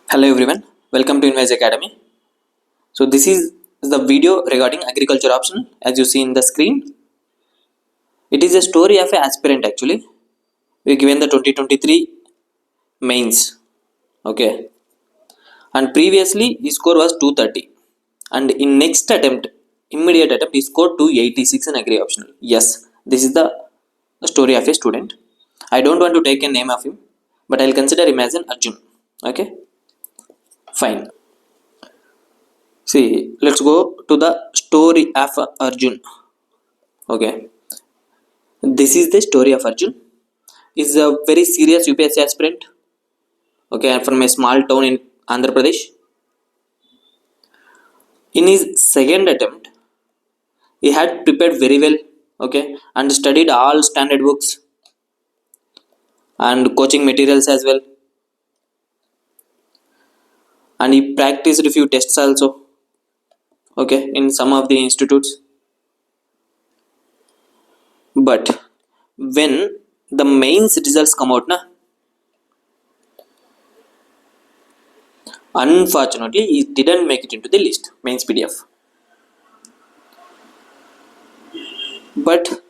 Hello everyone, welcome to Invest Academy. So this is the video regarding agriculture option. As you see in the screen, it is a story of an aspirant actually. We given the 2023 mains, okay, and previously his score was 230, and in next attempt, immediate attempt, he scored 286 in agri optional. Yes, this is the story of a student. I don't want to take a name of him, but I'll consider him as an Arjun. Okay, fine. See, let's go to the story of Arjun. Okay, this is the story of Arjun. Is a very serious UPSC aspirant. Okay, and from a small town in Andhra Pradesh. In his second attempt, he had prepared very well. Okay, and studied all standard books and coaching materials as well. And he practiced a few tests also. Okay, in some of the institutes. But when the mains results come out, na, unfortunately, he didn't make it into the list, mains PDF. But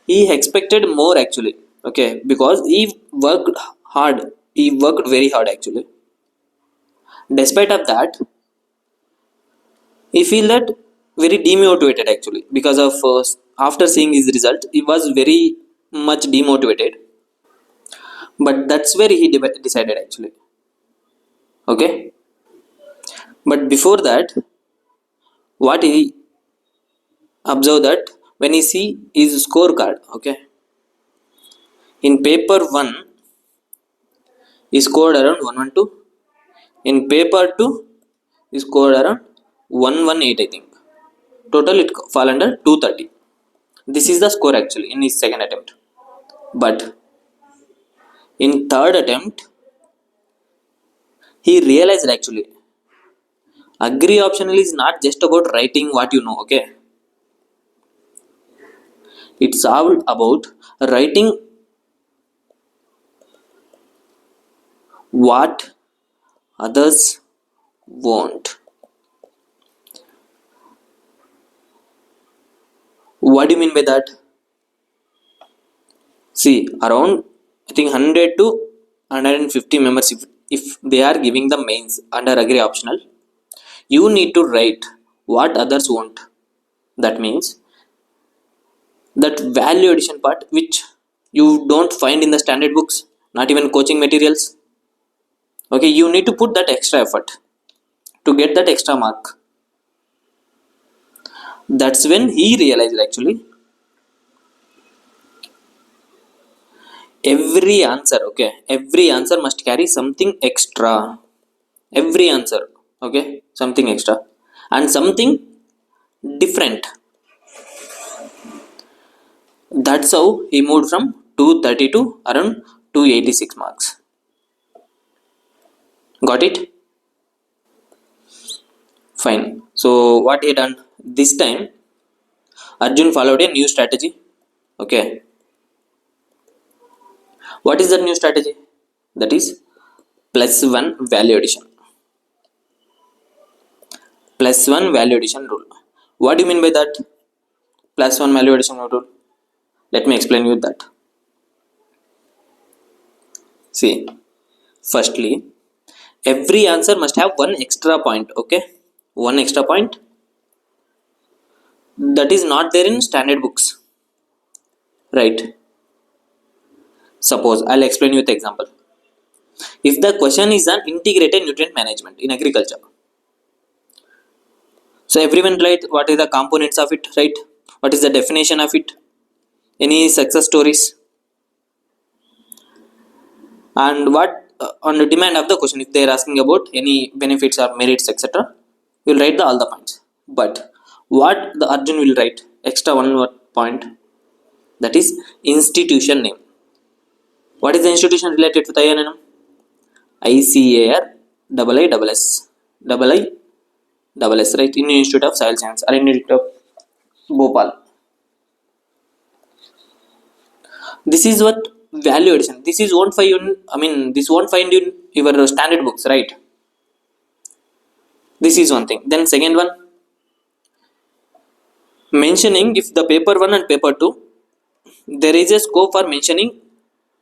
he expected more actually. Okay, because he worked very hard actually. Despite of that, he feel that very demotivated actually because of after seeing his result, he was very much demotivated. But that's where he decided actually. Okay, but before that, what he observed that when he see his scorecard, okay, in paper one, he scored around 112. In paper two, he scored around 118, I think. Total it fall under 230. This is the score actually in his second attempt. But in third attempt, he realized actually agri optional is not just about writing what you know, okay? It's all about writing what others want. What do you mean by that? See, around I think 100 to 150 members, if they are giving the mains under agri optional, you need to write what others want. That means that value addition part which you don't find in the standard books, not even coaching materials. Okay, you need to put that extra effort to get that extra mark. That's when he realized actually every answer must carry something extra. Every answer, okay, something extra and something different. That's how he moved from 230 to around 286 marks. Got it? Fine. So what he done this time? Arjun followed a new strategy. Okay. What is that new strategy? That is plus one value addition. Plus one value addition rule. What do you mean by that? Plus one value addition rule. Let me explain you that. See, firstly, every answer must have one extra point. Okay, one extra point that is not there in standard books. Right. Suppose I'll explain you with example. If the question is on integrated nutrient management in agriculture, so everyone write what is the components of it, right? What is the definition of it? Any success stories? And what on the demand of the question, if they are asking about any benefits or merits, etc., you'll write all the points. But what the Arjun will write extra one more point, that is institution name. What is the institution related to the INM? ICAR double I double S double I double S, right? Indian Institute of Soil Science or Indian Institute of Bhopal. This is what value addition. This is won't find you. This won't find you in your standard books, right? This is one thing. Then second one, mentioning if the paper 1 and paper 2, there is a scope for mentioning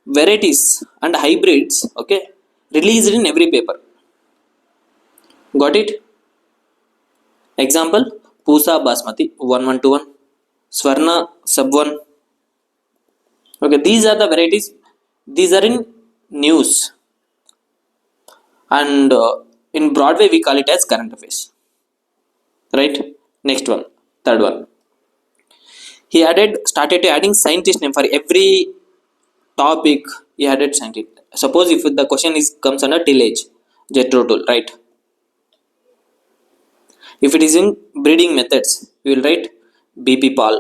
varieties and hybrids, okay, released in every paper. Got it? Example, Pusa Basmati 1121, Swarna Sub 1. Okay, these are the varieties. These are in news, and in Broadway we call it as current affairs. Right? Next one, third one. He started adding scientist name for every topic. He added scientist. Suppose if the question is comes under tillage, Jethro Tull, right? If it is in breeding methods, we will write BP Paul.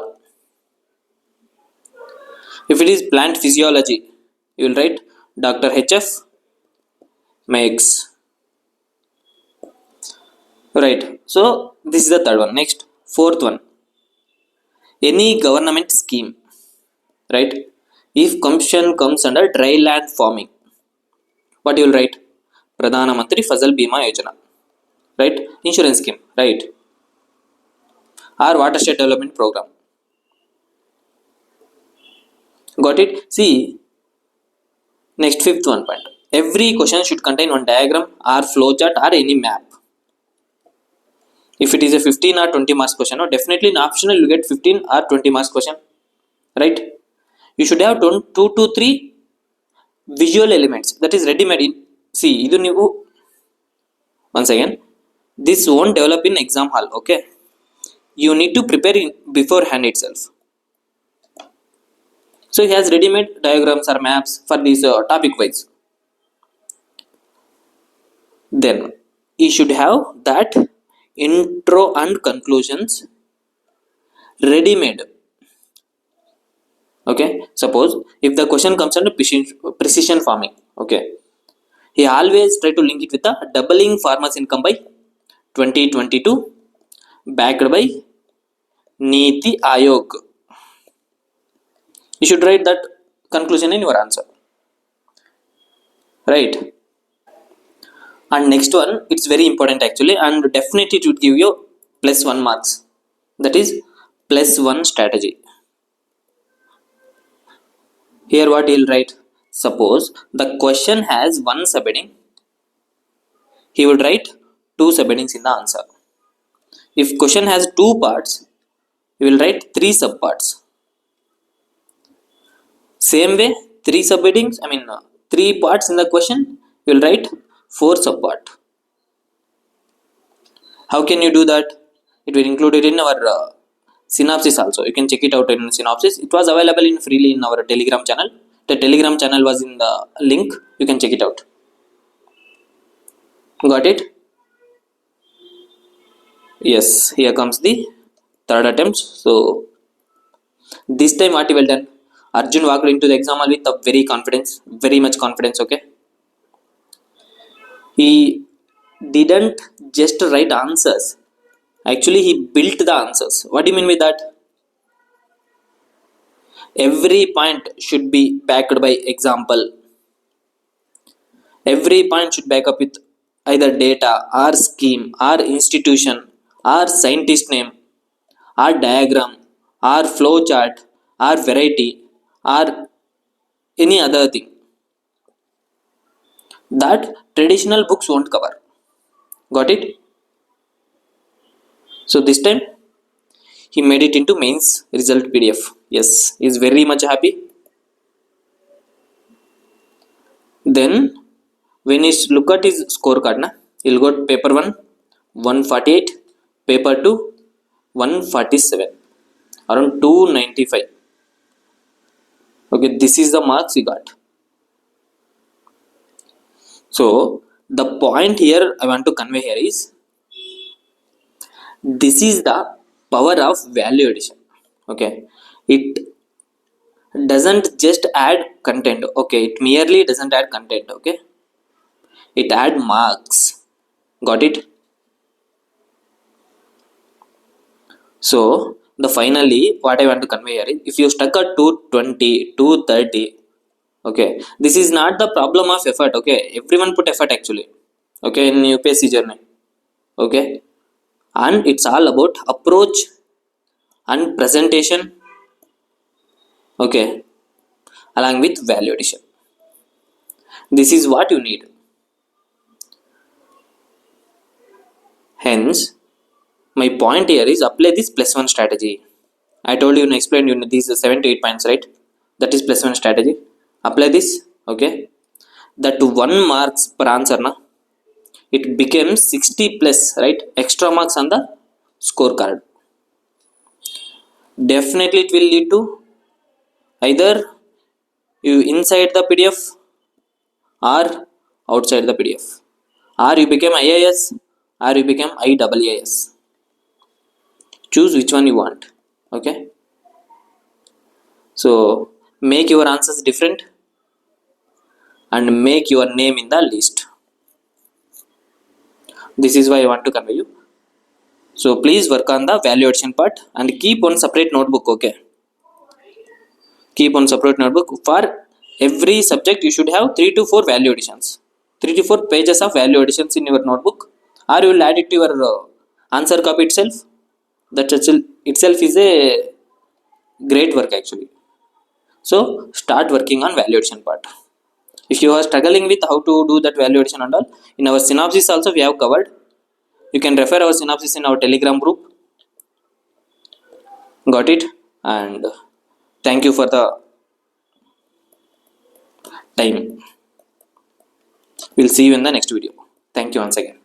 If it is plant physiology, you will write Dr. HF Meigs. Right. So this is the third one. Next, fourth one. Any government scheme, right? If question comes under dry land farming, what you will write? Pradhana Mantri Fazal Bima Yojana, right? Insurance scheme, right? Or watershed development program. Got it? See, next fifth one point. Every question should contain one diagram or flowchart or any map. If it is a 15 or 20 marks question, no, definitely in optional you get 15 or 20 marks question, right? You should have 2 to 3 visual elements, that is ready made in. See, idu ನೀವು once again, this won't develop in exam hall, okay? You need to prepare in beforehand itself. So he has ready made diagrams or maps for these topic wise. Then he should have that intro and conclusions ready made. Okay, suppose if the question comes under precision farming, okay, he always try to link it with the doubling farmers income by 2022 backed by Niti Ayog. You should write that conclusion in your answer, right? And next one, it's very important actually, and definitely it would give you +1 marks, that is +1 strategy. Here what he'll write, suppose the question has one subheading, he would write 2 subheadings in the answer. If question has 2 parts, he will write 3 subparts. Same way, 3 subheadings, 3 parts in the question, you will write 4 subpart. How can you do that? It will include it in our synopsis also. You can check it out in synopsis. It was available in freely in our Telegram channel. The Telegram channel was in the link. You can check it out. Got it? Yes, here comes the third attempt. So this time what he well done? Arjun walked into the exam hall with a very much confidence, okay? He didn't just write answers. Actually, he built the answers. What do you mean by that? Every point should be backed by example. Every point should back up with either data or scheme or institution or scientist name or diagram or flow chart or variety or any other thing that traditional books won't cover. Got it? So this time he made it into mains result PDF. Yes, he is very much happy. Then when he look at his scorecard, he'll got paper 1 148, paper 2 147, around 295. Okay, this is the marks he got. So the point here I want to convey here is, this is the power of value addition. Okay, it doesn't just add content. Okay, it merely doesn't add content. Okay, it add marks. Got it? So the finally what I want to convey here is, if you stuck at 220 230, okay, this is not the problem of effort. Okay, everyone put effort actually, okay, in UPSC journey. Okay, and it's all about approach and presentation. Okay, along with value addition. This is what you need. Hence, my point here is apply this plus one strategy. I told you and explained you these 7 to 8 points, right? That is plus one strategy. Apply this, okay? That 1 marks per answer, na? It becomes 60 plus, right? Extra marks on the scorecard. Definitely, it will lead to either you inside the PDF or outside the PDF, or you become IIS or you become IAAS. Choose which one you want, okay? So make your answers different and make your name in the list. This is why I want to convey you. So please work on the value addition part and keep on separate notebook. Okay, keep on separate notebook for every subject. You should have 3 to 4 value additions, 3 to 4 pages of value additions in your notebook, or you will add it to your answer copy itself. That itself is a great work actually. So start working on value addition part. If you are struggling with how to do that value addition and all, in our synopsis also we have covered. You can refer our synopsis in our Telegram group. Got it? And thank you for the time. We'll see you in the next video. Thank you once again.